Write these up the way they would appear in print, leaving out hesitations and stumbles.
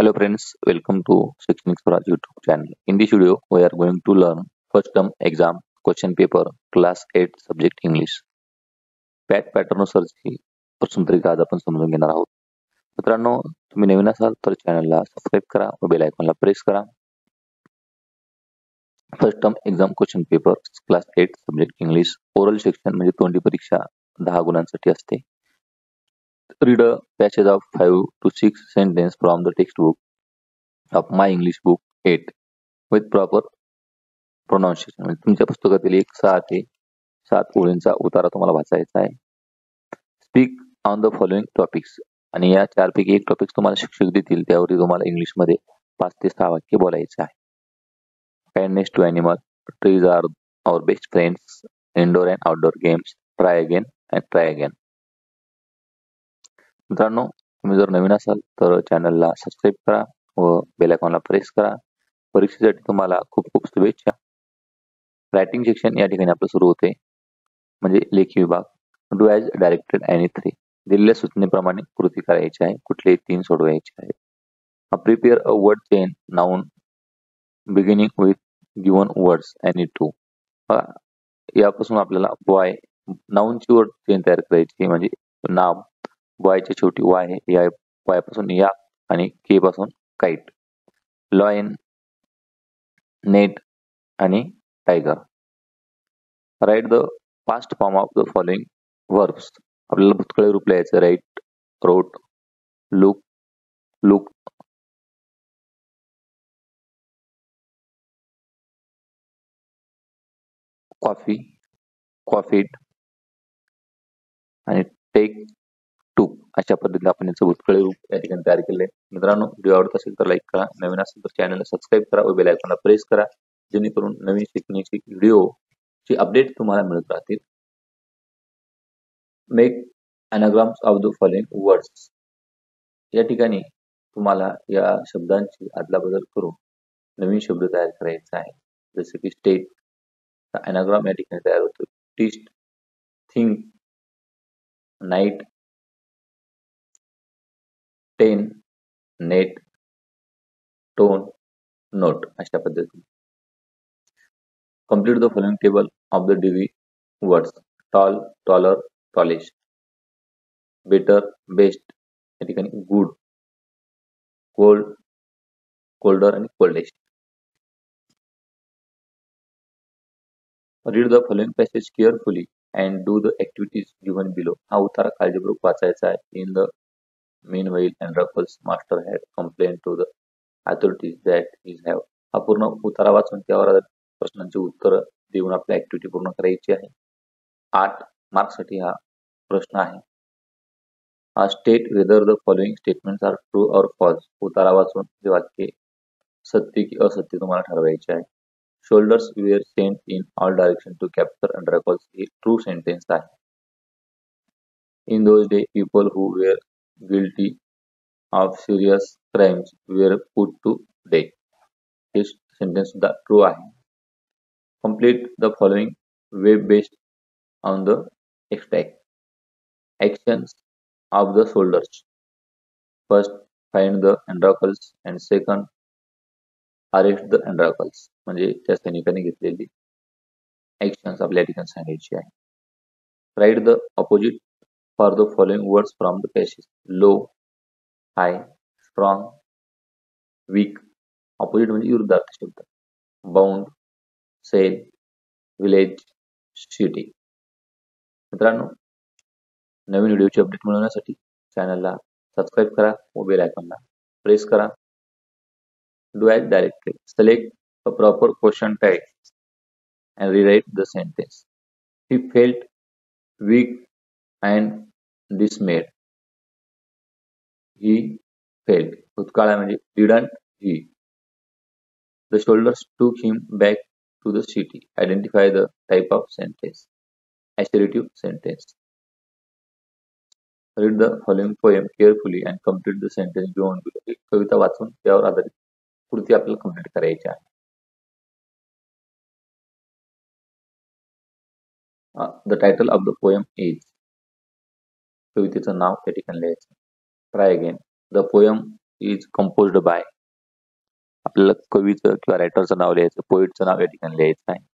Hello friends, welcome to Shikshnik Swaraj YouTube channel. In this video, we are going to learn first term exam question paper class 8 subject English. पॅट पॅटर्ननुसारची प्रश्नपत्रिका आज आपण समजून घेणार आहोत. मित्रांनो, तुम्ही नवीन असाल तर चॅनलला सबस्क्राइब करा व बेल आयकॉनला प्रेस करा. First term exam question paper class 8 subject English oral section म्हणजे तोंडी परीक्षा 10 गुणांसाठी असते. Read a passage of 5 to 6 sentences from the textbook of My English Book 8 with proper pronunciation. म्हणजे तुमच्या पुस्तकातील 6 ते 7 ओळींचा उतारा तुम्हाला वाचायचा आहे. Speak on the following topics आणि या 4 पैकी एक टॉपिक तुम्हाला शिक्षक देतील, त्यावरती तुम्हाला इंग्लिशमध्ये 5 ते 6 वाक्य बोलायचे आहे. Kindness to animal, trees are our best friends, indoor and outdoor games, try again and try again. मित्रांनो, तुम्ही जर नवीन असाल तर चॅनलला सबस्क्राइब करा व बेल आयकॉनला प्रेस करा. परीक्षेसाठी तुम्हाला खूप खूप शुभेच्छा. रायटिंग सेक्शन या ठिकाणी आपलं सुरू होते, म्हणजे लेखी विभाग. Do as directed any 3. दिलेल्या सूचनेप्रमाणे कृती करायची आहे. कुठलेही 3 सोडवायचे आहेत. Prepare a word chain noun beginning with given words any 2. यापासून आपल्याला बॉय नाउनची वर्ड चेन तयार करायची, म्हणजे नाम बॉयच्या शेवटी वाय आहे, या वायपासून या आणि के पासून काइट, लॉयन, नेट आणि tiger. Write the past form of the following verbs. आपल्याला भूतकाळी रूप लिहायचं. राईट, रोट, लुक, लुक, कॉफी, कॉफीड आणि टेक, टूक. अशा पद्धतीने आपण याचं भूतकाळी रूप या ठिकाणी तयार केले. मित्रांनो, व्हिडिओ आवडत असेल तर लाईक करा, नवीन असेल तर चॅनलला सबस्क्राईब करा व बेल आयकॉनला प्रेस करा, जेणेकरून नवीन शिकण्याची व्हिडिओची अपडेट तुम्हाला मिळत राहतील. Make anagrams of the following words. या ठिकाणी तुम्हाला या शब्दांची अदलाबदल करून नवीन शब्द तयार करायचा आहे. जसे की स्टेट, anagram या ठिकाणी तयार होतो. Test, think, night, ten, net, tone, note. अशा पद्धतीने complete the following table of the डिवी words. Tall, taller, tallest, better, best, या ठिकाणी गुड, कोल्ड, कोल्डर आणि coldest. Read the following passage carefully and do the activities given below. हा उतारा काळजीपूर्वक वाचायचा आहे. In the meanwhile Androcles master had complained to the authorities that he have. हा पूर्ण उतारा वाचून त्यावर प्रश्नांची उत्तर देऊन आपली ऍक्टिव्हिटी पूर्ण करायची आहे. 8 मार्क्ससाठी हा प्रश्न आहे. State whether the following statements are true or false. उतारा वाचून हे वाक्य सत्य की असत्य तुम्हाला ठरवायचे आहे. Soldiers were sent in all direction to capture Androcles. हे ट्रू सेंटेन्स आहे. In those day people who were guilty of serious crimes were put to death. हे सेंटेन्स सुद्धा ट्रू आहे. Complete the following web based on the extract. Actions of the soldiers. First, find the Androcles and second, arrest the Androcles. म्हणजे त्या सैनिकांनी घेतलेली actions आपल्या ठिकाणी सांगायची आहे. Write the opposite for the following words from the passage. Low, high, strong, weak. Opposite म्हणजे विरुद्धार्थ शब्द. Bound, sail, village, city. मित्रांनो, नवीन व्हिडिओची अपडेट मिळवण्यासाठी चॅनलला सबस्क्राईब करा व बेल आयकॉनला प्रेस करा. Do as directed. Select a proper question type and rewrite the sentence. He felt weak and dismayed. He felt. भूतकाळामध्ये didn't he. The soldiers took him back to the city. Identify the type of sentence. Assertive sentence. Read the following poem carefully and complete the sentence given below. ही कविता वाचून त्यावर आधारित कृती आपल्याला complete करायची आहे. The title of the poem is. कवितेचं नाव त्या ठिकाणी लिहायचं. Try again. The poem is composed bye. आपल्याला कवीचं किंवा रायटरचं नाव लिहायचं, पोएटचं नाव या ठिकाणी लिहायचं आहे.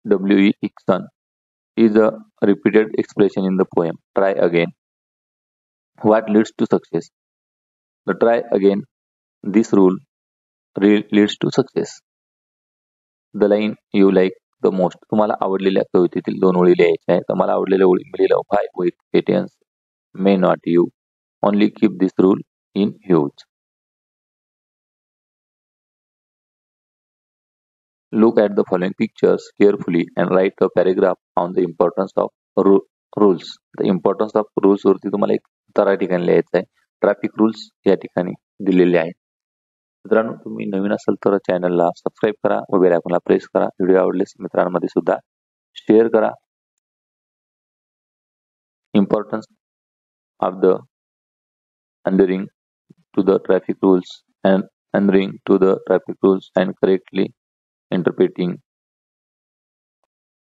W.E. Hickson is a repeated expression in the poem. Try again. What leads to success? The try again. This rule leads to success. The line you like the most. तुम्हाला आवडलेल्या कवितेतील 2 ओळी लिहायच्या आहेत. तर मला आवडलेल्या ओळी मी लिहिलं, why with patience may not you only keep this rule in use. Look at the following pictures carefully and write a paragraph on the importance of rules. The importance of rules वरती तुम्हाला एक तरा ठिकाणी लिहायचं आहे. Traffic rules या ठिकाणी दिलेले आहेत. मित्रांनो, तुम्ही नवीन असाल तर चॅनलला सबस्क्राईब करा व बेल आयकॉनला प्रेस करा. व्हिडिओ आवडल्यास मित्रांमध्ये सुद्धा शेअर करा. Importance of the adhering to the traffic rules and adhering to the traffic rules and correctly interpreting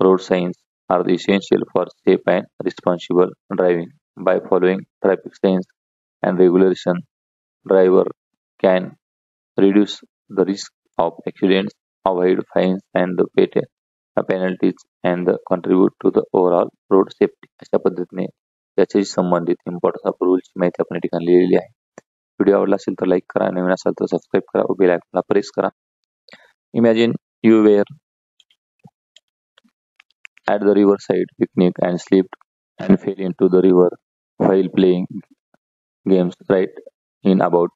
road signs are essential for safe and responsible driving. By following traffic signs and regulation, driver can reduce the risk of accidents, avoid fines and the penalties, and contribute to the overall road safety. अशा पद्धतीने याच्याशी संबंधित importance of रूल्सची माहिती आपण या ठिकाणी लिहिलेली आहे. व्हिडिओ आवडला असेल तर लाईक करा, नवीन असाल तर सबस्क्राईब करा व बेल आयकॉनला प्रेस करा. Imagine you were at the riverside picnic and slipped and fell into the river while playing games. Write in about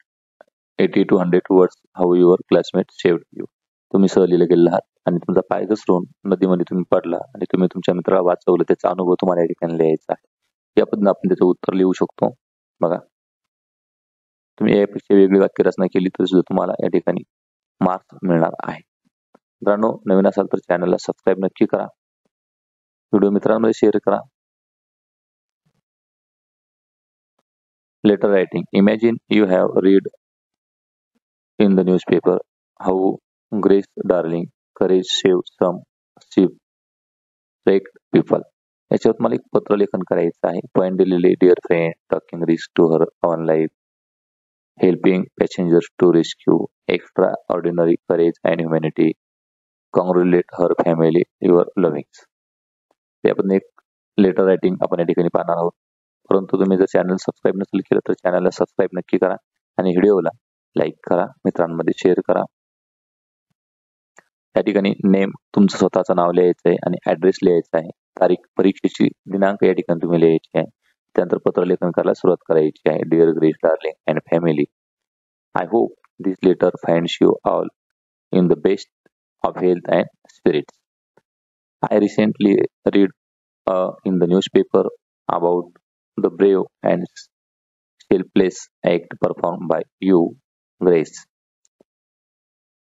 80 to 100 words how your classmates saved you. तुम्ही सहलीला गेला आहात आणि तुमचा पाय घसरून नदीमध्ये तुम्ही पडला आणि तुम्ही तुमच्या मित्राला वाचवलं, त्याचा अनुभव तुम्हाला या ठिकाणी लिहायचा आहे. या पद्धतीने आपण त्याचं उत्तर लिहू शकतो. बघा, तुम्ही यापेक्षा वेगळी वाक्यरचना केली तर सुद्धा तुम्हाला या ठिकाणी मार्क्स मिळणार आहे. मित्रांनो, नवीन असाल तर चॅनलला सबस्क्राईब नक्की करा. व्हिडिओ मित्रांमध्ये शेअर करा. Letter writing. Imagine you have read in the newspaper how Grace Darling courage saved some shipwrecked people. याच्यावर मला एक पत्र लेखन करायचं आहे. पॉइंट दिलेले, dear friend, taking risk to her own life, helping passengers to rescue, extraordinary courage and humanity, congratulate her family, your lovings. आपण एक लेटर रायटिंग आपण या ठिकाणी पाहणार आहोत. परंतु तुम्ही जर चॅनल सबस्क्राईब नसेल केलं तर चॅनलला सबस्क्राईब नक्की करा आणि व्हिडिओला लाईक करा, मित्रांमध्ये शेअर करा. या ठिकाणी नेम, तुमचं स्वतःचं नाव लिहायचं आहे आणि ॲड्रेस लिहायचा आहे. तारीख, परीक्षेची दिनांक या ठिकाणी तुम्ही लिहायची आहे. त्यानंतर पत्रलेखन करायला सुरुवात करायची आहे. Dear Grace Darling and family, I hope this letter finds you all in the best of health and spirits. I recently read in the newspaper about the brave and selfless act performed by you, Grace.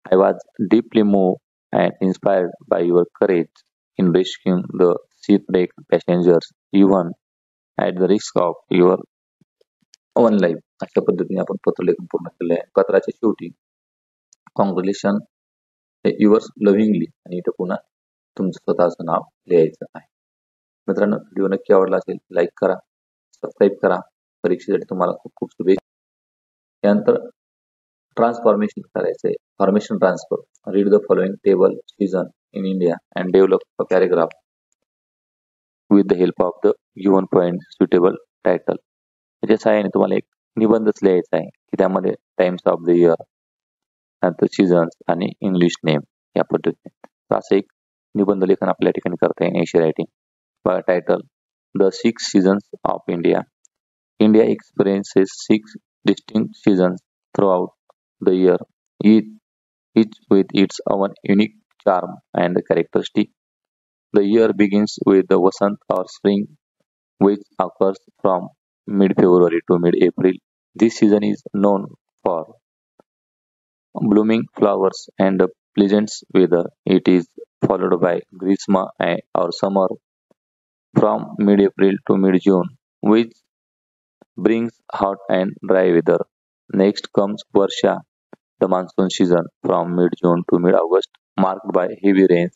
I was deeply moved and inspired by your courage in rescuing the shipwrecked passengers, even at the risk of your own life. अशा पद्धतीने आपण पत्रलेखन पूर्ण केले आहे. पत्राच्या शेवटी congratulation yours lovingly आणि इथे पुन्हा तुमचं स्वतःचं नाव लिहायचं आहे. मित्रांनो, व्हिडिओ नक्की आवडला असेल लाईक करा, सबस्क्राईब करा. परीक्षेसाठी तुम्हाला खूप खूप शुभेच्छा. त्यानंतर ट्रान्सफॉर्मेशन करायचं आहे. Formation transfer. Read the following table season in India and develop a paragraph with the help of the given point suitable title. याच्या सहाय्याने तुम्हाला एक निबंधच लिहायचा आहे की त्यामध्ये टाइम्स ऑफ द इयर, नंतर सीझन्स आणि इंग्लिश नेम या पद्धतीने. तर असं एक निबंध लेखन आपल्या ठिकाणी करता येईल. एशी रायटिंग. बघा title, the 6 seasons of India. India experiences 6 distinct seasons throughout the year, each with its own unique charm and characteristic. The year begins with the Vasant or spring, which occurs from mid-February to mid-April. This season is known for blooming flowers and pleasant weather. It is followed by Grishma or summer from mid-April to mid-June, which brings hot and dry weather. Next comes Varsha, the monsoon season from mid-June to mid-August, marked by heavy rains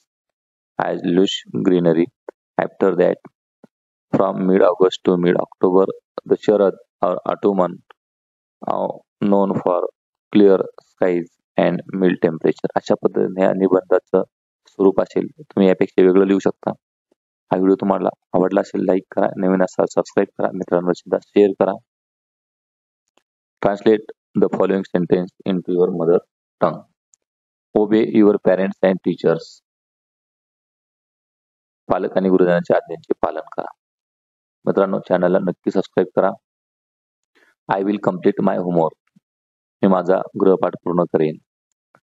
and lush greenery. After that, from mid-August to mid-October, the Sharad or autumn known for clear skies and mild temperature. अशा पद्धतीने या निबंधाचं स्वरूप असेल. तुम्ही यापेक्षा वेगळं लिहू शकता. हा व्हिडिओ तुम्हाला आवडला असेल लाईक करा, नवीन असाल सबस्क्राईब करा, मित्रांवर सुद्धा शेअर करा. Translate the following sentence into your mother tongue. Obey your parents and teachers. पालक आणि गुरुजनांच्या आज्ञांचे पालन करा. मित्रांनो चॅनलला नक्की सबस्क्राईब करा. I will complete my homework. मी माझा गृहपाठ पूर्ण करेन.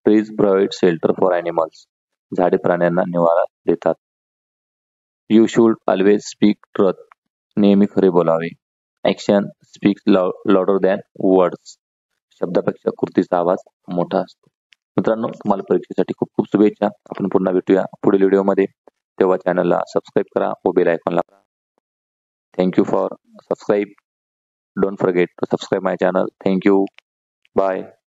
Trees provide shelter for animals. झाडे प्राण्यांना निवारा देतात. You should always speak truth. नेहमी खरे बोलावे. Action speaks louder than words. शब्दापेक्षा कृतीचा आवाज मोठा असतो. मित्रांनो तुम्हाला परीक्षेसाठी खूप खूप शुभेच्छा. आपण पुन्हा भेटूया पुढील व्हिडिओमध्ये. तेव्हा चॅनलला सबस्क्राईब करा व बेल आयकॉनला thank you for subscribe. Don't forget to subscribe my channel. Thank you. Bye.